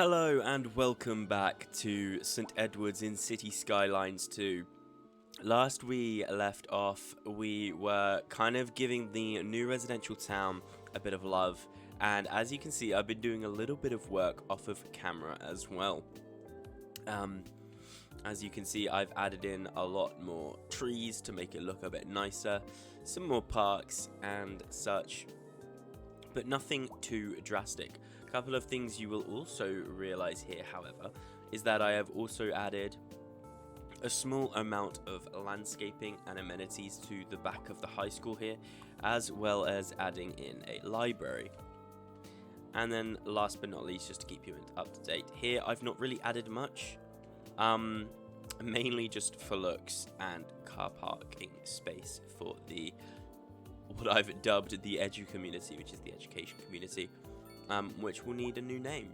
Hello and welcome back to St. Edwards in City Skylines 2. Last we left off, we were kind of giving the new residential town a bit of love, and as you can see, I've been doing a little bit of work off of camera as well. As you can see, I've added in a lot more trees to make it look a bit nicer, some more parks and such, but nothing too drastic. A couple of things you will also realize here, however, is that I have also added a small amount of landscaping and amenities to the back of the high school here, as well as adding in a library. And then last but not least, just to keep you up to date, here I've not really added much, mainly just for looks and car parking space for the what I've dubbed the edu community, which is the education community, which will need a new name.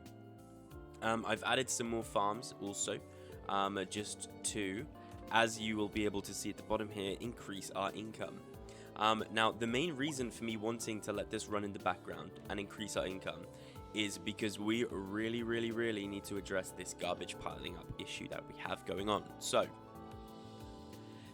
I've added some more farms also, just to, as you will be able to see at the bottom here, increase our income. Now, the main reason for me wanting to let this run in the background and increase our income is because we really need to address this garbage piling up issue that we have going on. So,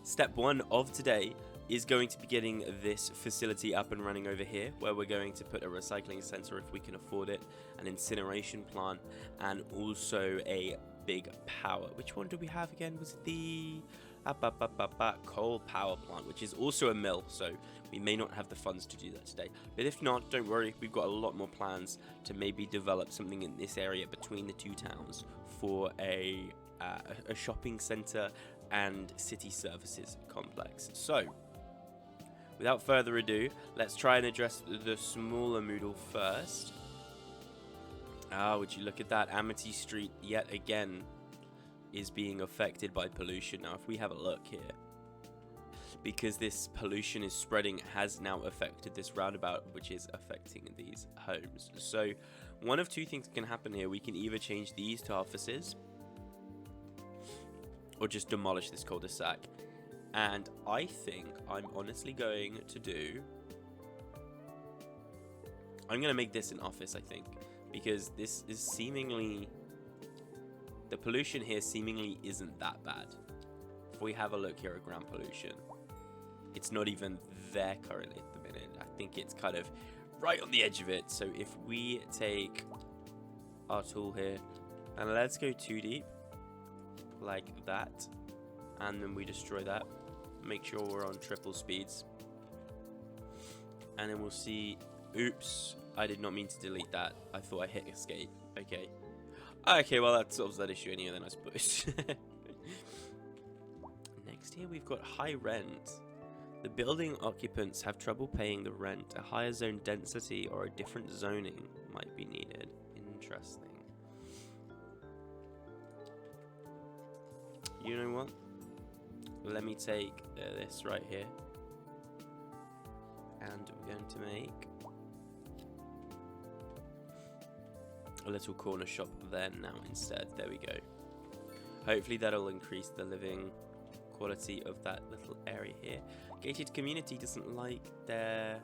step one of today is going to be getting this facility up and running over here, where we're going to put a recycling center if we can afford it, an incineration plant, and also a big power. Which one do we have again? Was it the coal power plant, which is also a mill, so we may not have the funds to do that today. But if not, don't worry, we've got a lot more plans to maybe develop something in this area between the two towns for a shopping center and city services complex. So, without further ado, let's try and address the smaller Moodle first. Would you look at that? Amity Street, yet again, is being affected by pollution. Now, if we have a look here, because this pollution is spreading, has now affected this roundabout, which is affecting these homes. So, one of two things can happen here. We can either change these to offices, or just demolish this cul-de-sac. And I think I'm honestly going to do... I'm going to make this an office, I think. Because this is seemingly... The pollution here seemingly isn't that bad. If we have a look here at ground pollution, it's not even there currently at the minute. I think it's kind of right on the edge of it. So if we take our tool here, and let's go 2 deep, like that. And then we destroy that. Make sure we're on triple speeds. And then we'll see... Oops, I did not mean to delete that. I thought I hit escape. Okay. Okay, well that solves that issue anyway then, I suppose. Next here we've got high rent. The building occupants have trouble paying the rent. A higher zone density or a different zoning might be needed. Interesting. You know what? Let me take this right here. And we're going to make a little corner shop there now instead. There we go. Hopefully that'll increase the living quality of that little area here. Gated community doesn't like their...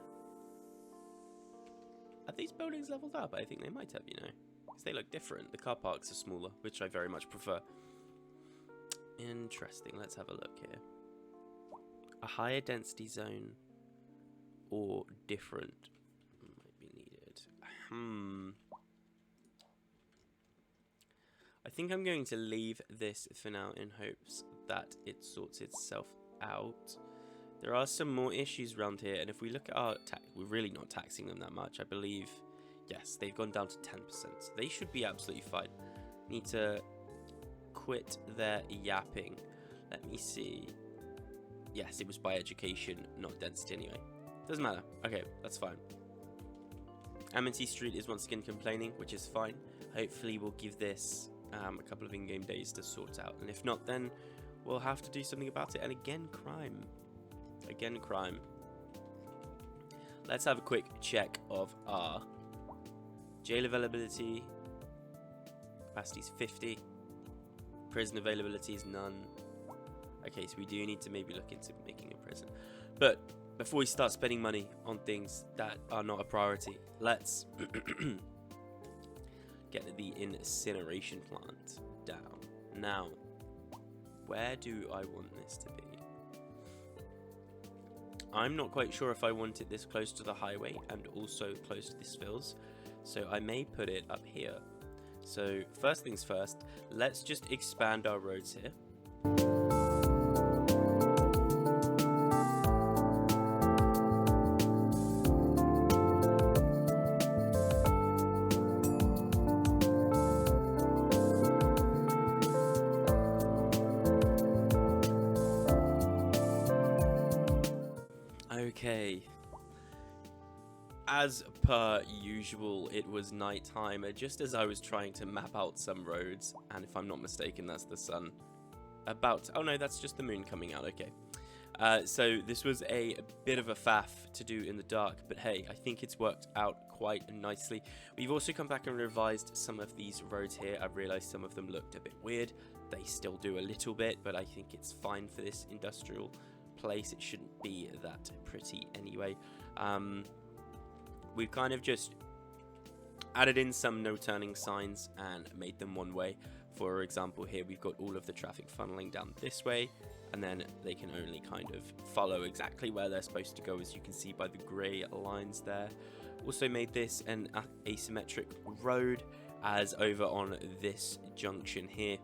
Are these buildings leveled up? I think they might have, you know. Because they look different. The car parks are smaller, which I very much prefer. Interesting. Let's have a look here. A higher density zone or different might be needed. I think I'm going to leave this for now in hopes that it sorts itself out. There are some more issues around here, and if we look at our tax, we're really not taxing them that much. I believe, yes, they've gone down to 10%. So they should be absolutely fine. Need to quit their yapping. Let me see. Yes, it was by education, not density anyway. Doesn't matter. Okay, that's fine. Amity Street is once again complaining, which is fine. Hopefully we'll give this a couple of in-game days to sort out. And if not, then we'll have to do something about it. And again, crime. Again, crime. Let's have a quick check of our jail availability. Capacity is 50. Prison availability is none. Okay, so we do need to maybe look into making a prison. But before we start spending money on things that are not a priority, let's get the incineration plant down. Now, where do I want this to be? I'm not quite sure if I want it this close to the highway and also close to the spills, so I may put it up here. So first things first, let's just expand our roads here. Okay, as per usual, it was night time, just as I was trying to map out some roads, and if I'm not mistaken, that's the sun oh no, that's just the moon coming out. Okay, so this was a bit of a faff to do in the dark, but hey, I think it's worked out quite nicely. We've also come back and revised some of these roads here. I've realized some of them looked a bit weird. They still do a little bit, but I think it's fine for this industrial place. It shouldn't be that pretty anyway. We've kind of just added in some no turning signs and made them one way. For example, here we've got all of the traffic funneling down this way, and then they can only kind of follow exactly where they're supposed to go, as you can see by the grey lines there. Also made this an asymmetric road, as over on this junction here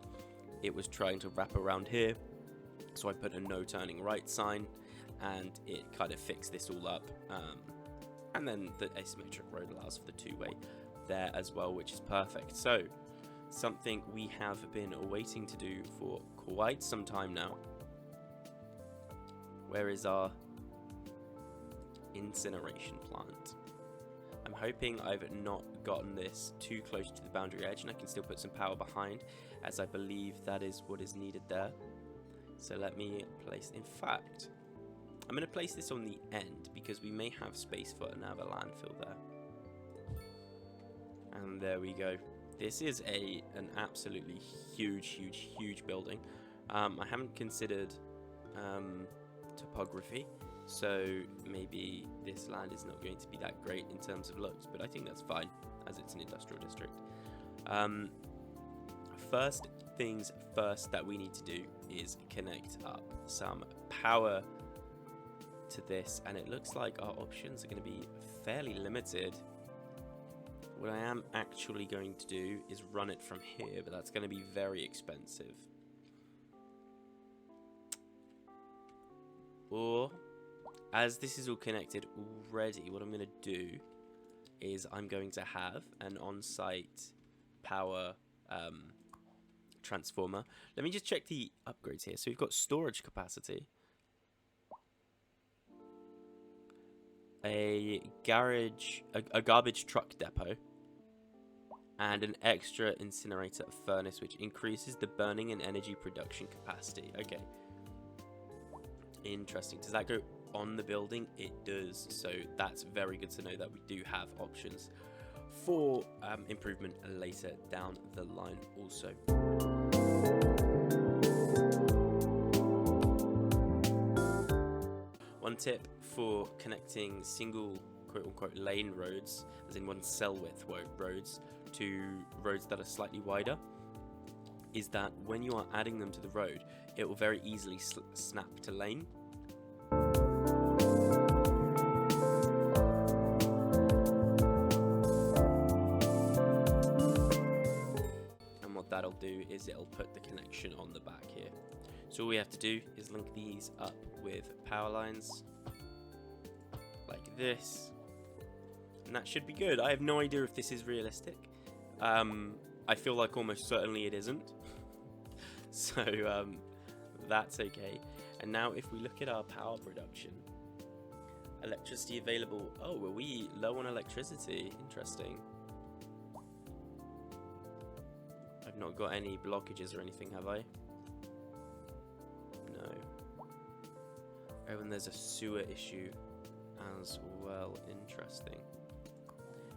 it was trying to wrap around here, so I put a no turning right sign, and it kind of fixed this all up. And then the asymmetric road allows for the two-way there as well, which is perfect. So something we have been waiting to do for quite some time now. Where is our incineration plant? I'm hoping I've not gotten this too close to the boundary edge, and I can still put some power behind, as I believe that is what is needed there. So let me place, in fact, I'm going to place this on the end because we may have space for another landfill there. And there we go. This is an absolutely huge building. I haven't considered topography, so maybe this land is not going to be that great in terms of looks, but I think that's fine as it's an industrial district. First things first that we need to do is connect up some power to this, and it looks like our options are going to be fairly limited. What I am actually going to do is run it from here, but that's going to be very expensive. Or, as this is all connected already, what I'm going to do is I'm going to have an on-site power transformer. Let me just check the upgrades here. So we've got storage capacity, a garage, a garbage truck depot, and an extra incinerator furnace, which increases the burning and energy production capacity. Okay, interesting. Does that go on the building? It does, so that's very good to know that we do have options for improvement later down the line also. One tip for connecting single quote-unquote lane roads, as in one cell width roads, to roads that are slightly wider, is that when you are adding them to the road, it will very easily snap to lane. And what that'll do is it'll put the connection on the back here. So all we have to do is link these up with power lines like this, and that should be good. I have no idea if this is realistic. I feel like almost certainly it isn't. So that's okay. And now if we look at our power production, electricity available. Oh, are we low on electricity? Interesting. I've not got any blockages or anything, have I? No. Oh, and there's a sewer issue as well. Interesting.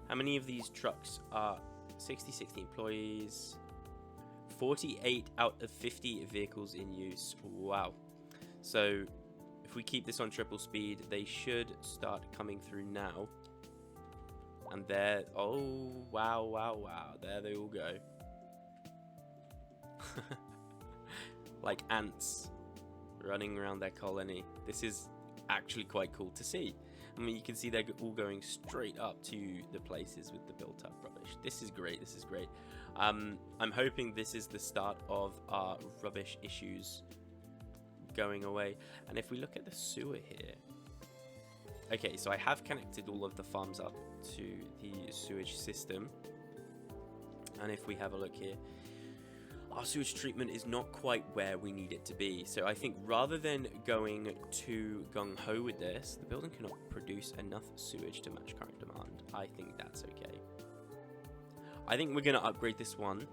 How many of these trucks are 60 employees? 48 out of 50 vehicles in use. Wow. So if we keep this on triple speed, they should start coming through now. And there, oh, wow, wow, wow. There they all go. Like ants running around their colony. This is actually quite cool to see. I mean, you can see they're all going straight up to the places with the built-up rubbish. This is great. This is great. I'm hoping this is the start of our rubbish issues going away. And if we look at the sewer here, okay, so I have connected all of the farms up to the sewage system. And if we have a look here, our sewage treatment is not quite where we need it to be. So I think rather than going too gung-ho with this, the building cannot produce enough sewage to match current demand. I think that's okay. I think we're going to upgrade this one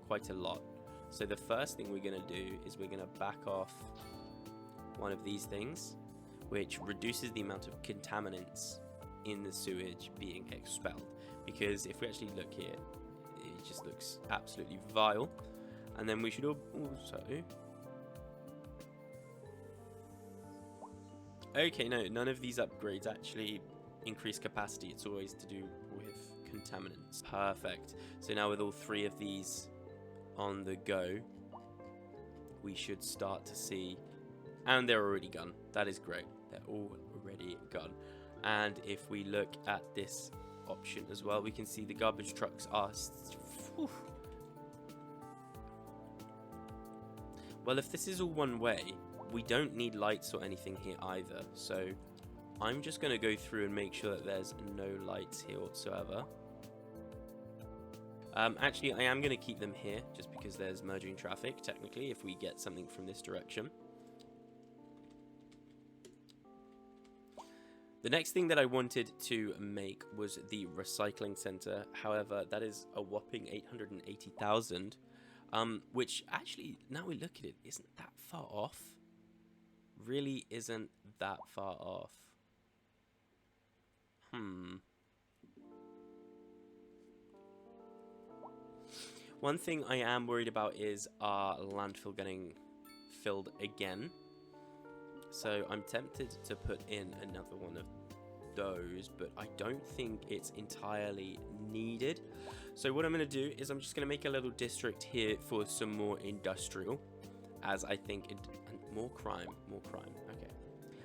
quite a lot. So the first thing we're going to do is we're going to back off one of these things, which reduces the amount of contaminants in the sewage being expelled. Because if we actually look here, it just looks absolutely vile. And then we should also... Okay, no, none of these upgrades actually increase capacity. It's always to do with contaminants. Perfect. So now with all three of these on the go, we should start to see... And they're already gone. That is great. They're already gone. And if we look at this option as well, we can see the garbage trucks are... Well, if this is all one way, we don't need lights or anything here either. So I'm just going to go through and make sure that there's no lights here whatsoever. Actually, I am going to keep them here just because there's merging traffic, technically, if we get something from this direction. The next thing that I wanted to make was the recycling center. However, that is a whopping 880,000. Which actually, now we look at it, isn't that far off. Really isn't that far off. One thing I am worried about is our landfill getting filled again. So I'm tempted to put in another one of those, but I don't think it's entirely needed. So what I'm going to do is I'm just going to make a little district here for some more industrial, as I think more crime, okay,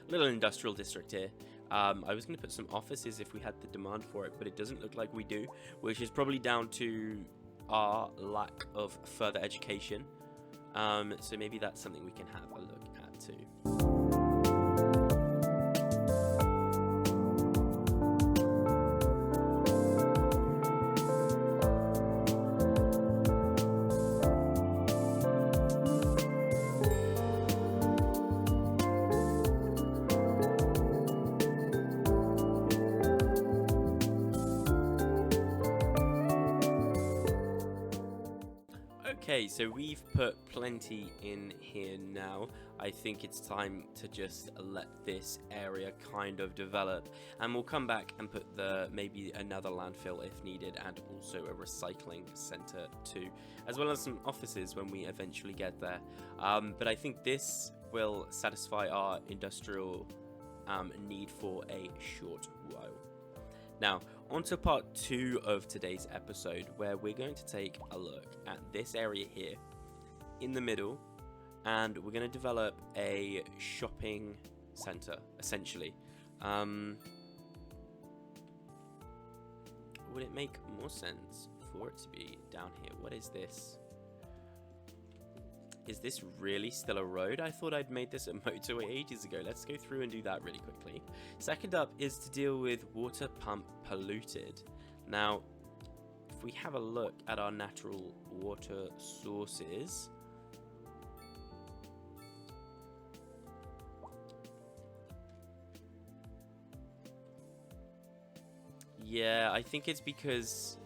a little industrial district here. I was going to put some offices if we had the demand for it, but it doesn't look like we do, which is probably down to our lack of further education. So maybe that's something we can have a look at too. Okay, so we've put plenty in here now. I think it's time to just let this area kind of develop, and we'll come back and put maybe another landfill if needed, and also a recycling center too, as well as some offices when we eventually get there. But I think this will satisfy our industrial need for a short while. Now, on to part 2 of today's episode, where we're going to take a look at this area here in the middle, and we're going to develop a shopping center, essentially. Would it make more sense for it to be down here? What is this? Is this really still a road? I thought I'd made this a motorway ages ago. Let's go through and do that really quickly. Second up is to deal with water pump polluted. Now, if we have a look at our natural water sources, yeah, I think it's because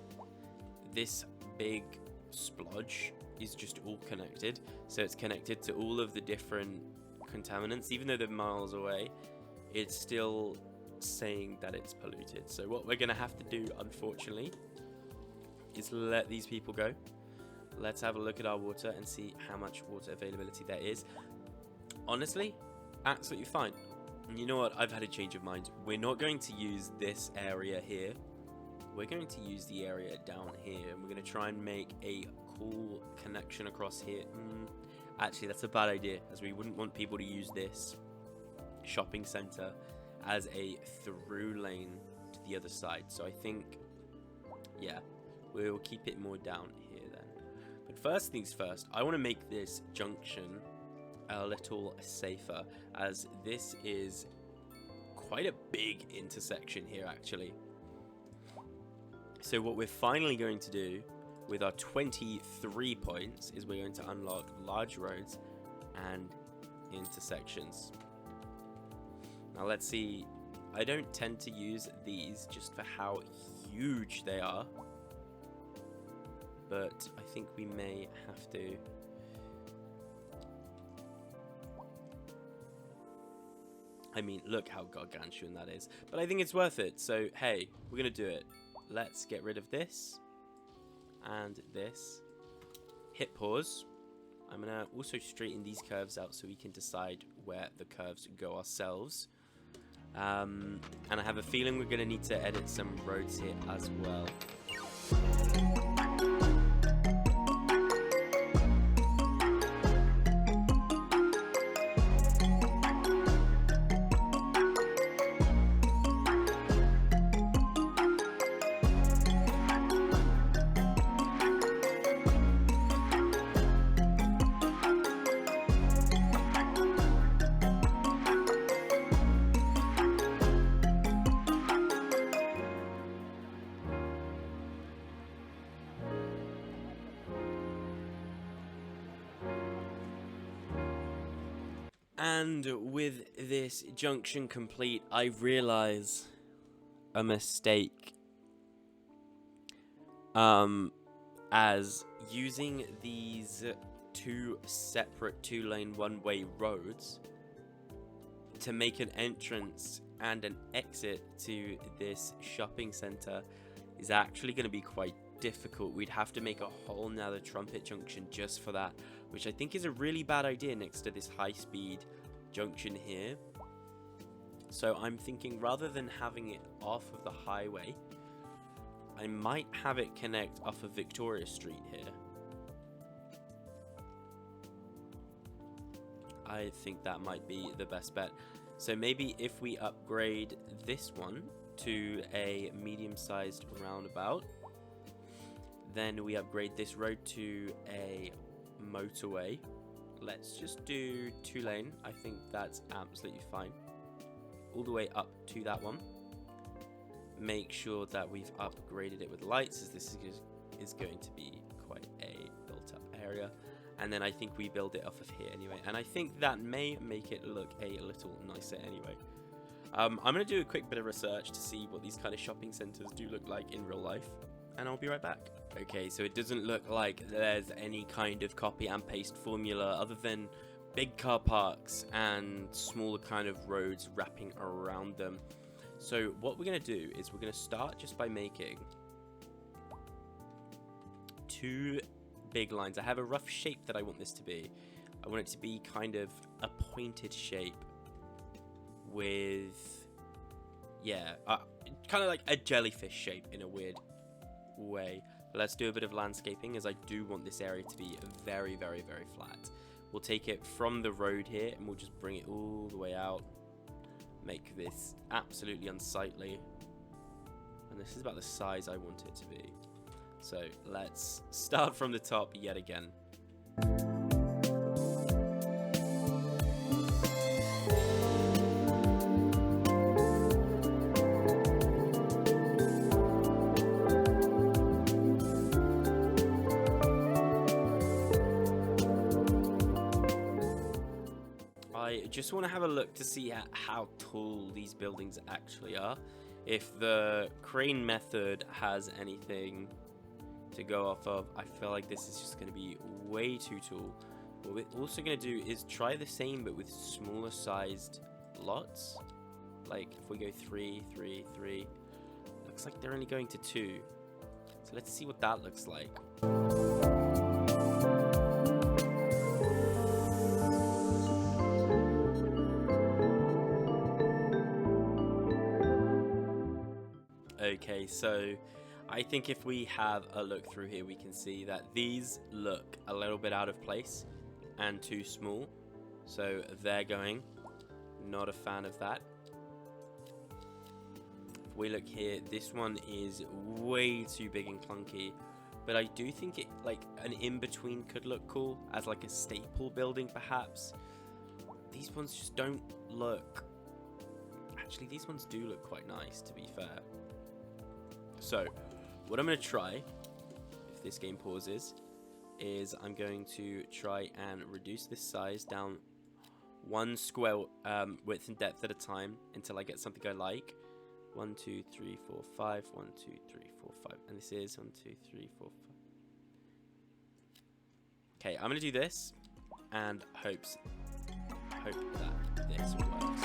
this big splodge is just all connected, so it's connected to all of the different contaminants. Even though they're miles away, it's still saying that it's polluted. So what we're gonna have to do, unfortunately, is let these people go. Let's have a look at our water and see how much water availability there is. Honestly, absolutely fine. And you know what, I've had a change of mind. We're not going to use this area here we're going to use the area down here, and we're going to try and make a cool connection across here. Actually, that's a bad idea, as we wouldn't want people to use this shopping center as a through lane to the other side. So I think, yeah, we'll keep it more down here then. But first things first, I want to make this junction a little safer, as this is quite a big intersection here actually. So what we're finally going to do with our 23 points is we're going to unlock large roads and intersections. Now let's see, I don't tend to use these just for how huge they are, but I think we may have to. I mean, look how gargantuan that is, but I think it's worth it. So hey, we're gonna do it. Let's get rid of this and this. Hit pause. I'm gonna also straighten these curves out so we can decide where the curves go ourselves. And I have a feeling we're gonna need to edit some roads here as well. And with this junction complete, I realize a mistake. As using these two separate two-lane one-way roads to make an entrance and an exit to this shopping center is actually going to be quite difficult. We'd have to make a whole nother trumpet junction just for that, which I think is a really bad idea next to this high-speed junction here. So I'm thinking, rather than having it off of the highway, I might have it connect off of Victoria Street here. I think that might be the best bet. So maybe if we upgrade this one to a medium-sized roundabout, then we upgrade this road to a motorway. Let's just do 2-lane. I think that's absolutely fine. All the way up to that one. Make sure that we've upgraded it with lights, as this is going to be quite a built-up area. And then I think we build it off of here anyway. And I think that may make it look a little nicer anyway. I'm going to do a quick bit of research to see what these kind of shopping centers do look like in real life, and I'll be right back. Okay, so it doesn't look like there's any kind of copy and paste formula other than big car parks and smaller kind of roads wrapping around them. So what we're going to do is we're going to start just by making 2 big lines. I have a rough shape that I want this to be. I want it to be kind of a pointed shape with, yeah, kind of like a jellyfish shape in a weird way. But let's do a bit of landscaping, as I do want this area to be very, very, very flat. We'll take it from the road here and we'll just bring it all the way out. Make this absolutely unsightly. And this is about the size I want it to be. So let's start from the top yet again. I just want to have a look to see how tall these buildings actually are. If the crane method has anything to go off of, I feel like this is just going to be way too tall. What we're also going to do is try the same but with smaller sized lots. Like if we go 3, 3, 3, looks like they're only going to 2. So let's see what that looks like. Okay, so I think if we have a look through here, we can see that these look a little bit out of place and too small. So they're going. Not a fan of that. If we look here, this one is way too big and clunky. But I do think it, like, an in-between could look cool as like a staple building perhaps. These ones just don't look... Actually, these ones do look quite nice, to be fair. So, what I'm going to try, if this game pauses, is I'm going to try and reduce this size down one square width and depth at a time until I get something I like. 1, 2, 3, 4, 5. 1, 2, 3, 4, 5. And this is 1, 2, 3, 4, 5. Okay, I'm going to do this and hope that this works.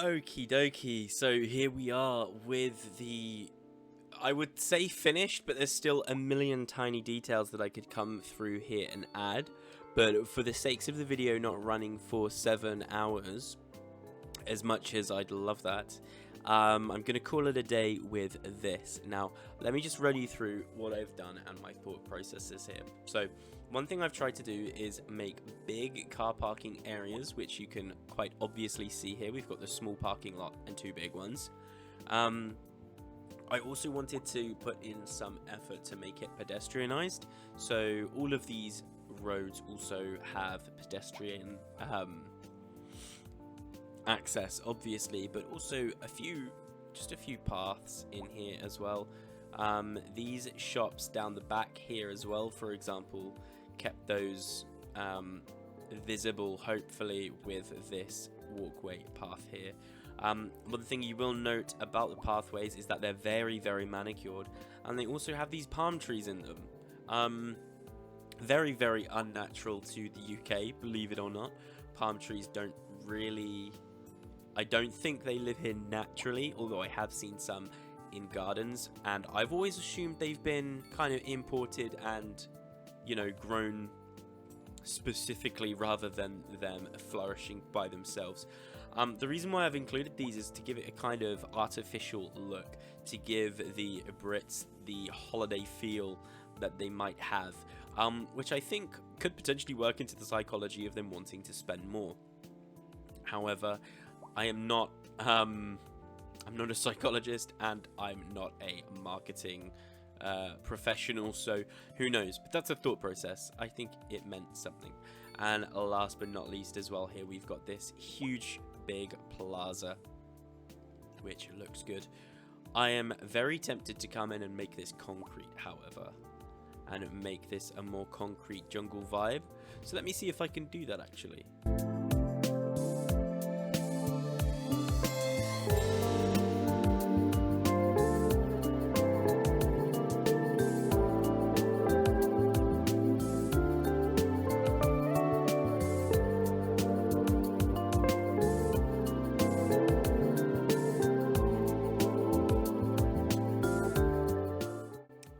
Okie dokie, so here we are with the, I would say finished, but there's still a million tiny details that I could come through here and add. But for the sakes of the video not running for 7 hours, as much as I'd love that, I'm going to call it a day with this. Now, let me just run you through what I've done and my thought processes here. So, one thing I've tried to do is make big car parking areas, which you can quite obviously see here. We've got the small parking lot and 2 big ones. I also wanted to put in some effort to make it pedestrianized. So all of these roads also have pedestrian access, obviously, but also just a few paths in here as well. These shops down the back here as well, for example, kept those visible, hopefully, with this walkway path here. One thing you will note about the pathways is that they're very, very manicured, and they also have these palm trees in them. Very, very unnatural to the UK, believe it or not. Palm trees don't really... I don't think they live here naturally, although I have seen some in gardens, and I've always assumed they've been kind of imported and, you know, grown specifically rather than them flourishing by themselves. The reason why I've included these is to give it a kind of artificial look, to give the Brits the holiday feel that they might have, which I think could potentially work into the psychology of them wanting to spend more. However, I am not I'm not a psychologist, and I'm not a marketing professional, so who knows, but that's a thought process. I think it meant something. And last but not least as well, here we've got this huge big plaza, which looks good. I am very tempted to come in and make this concrete, however, and make this a more concrete jungle vibe. So let me see if I can do that actually.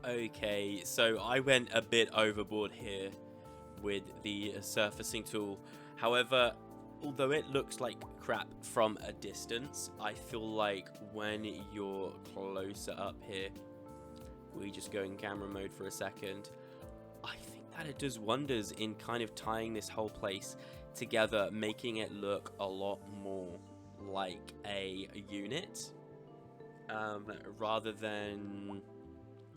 Okay, so I went a bit overboard here with the surfacing tool. However, although it looks like crap from a distance, I feel like when you're closer up here, we just go in camera mode for a second, I think that it does wonders in kind of tying this whole place together, making it look a lot more like a unit, rather than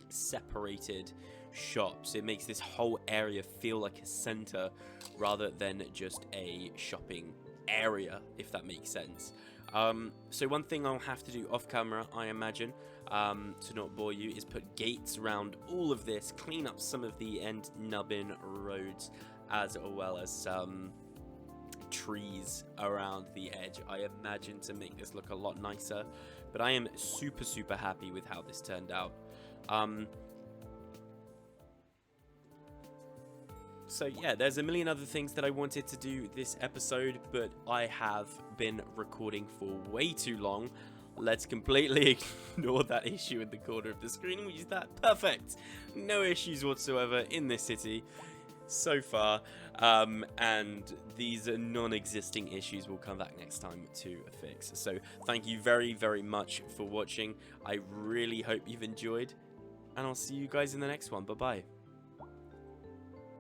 separated shops. It makes this whole area feel like a center rather than just a shopping area, if that makes sense. So one thing I'll have to do off camera, I imagine, to not bore you, is put gates around all of this, clean up some of the end nubbin roads, as well as some trees around the edge, I imagine, to make this look a lot nicer. But I am super happy with how this turned out. So yeah, there's a million other things that I wanted to do this episode, but I have been recording for way too long. Let's completely ignore that issue in the corner of the screen, which is that perfect. No issues whatsoever in this city so far, and these non-existing issues will come back next time to fix. So thank you very much for watching. I really hope you've enjoyed, and I'll see you guys in the next one. Bye bye.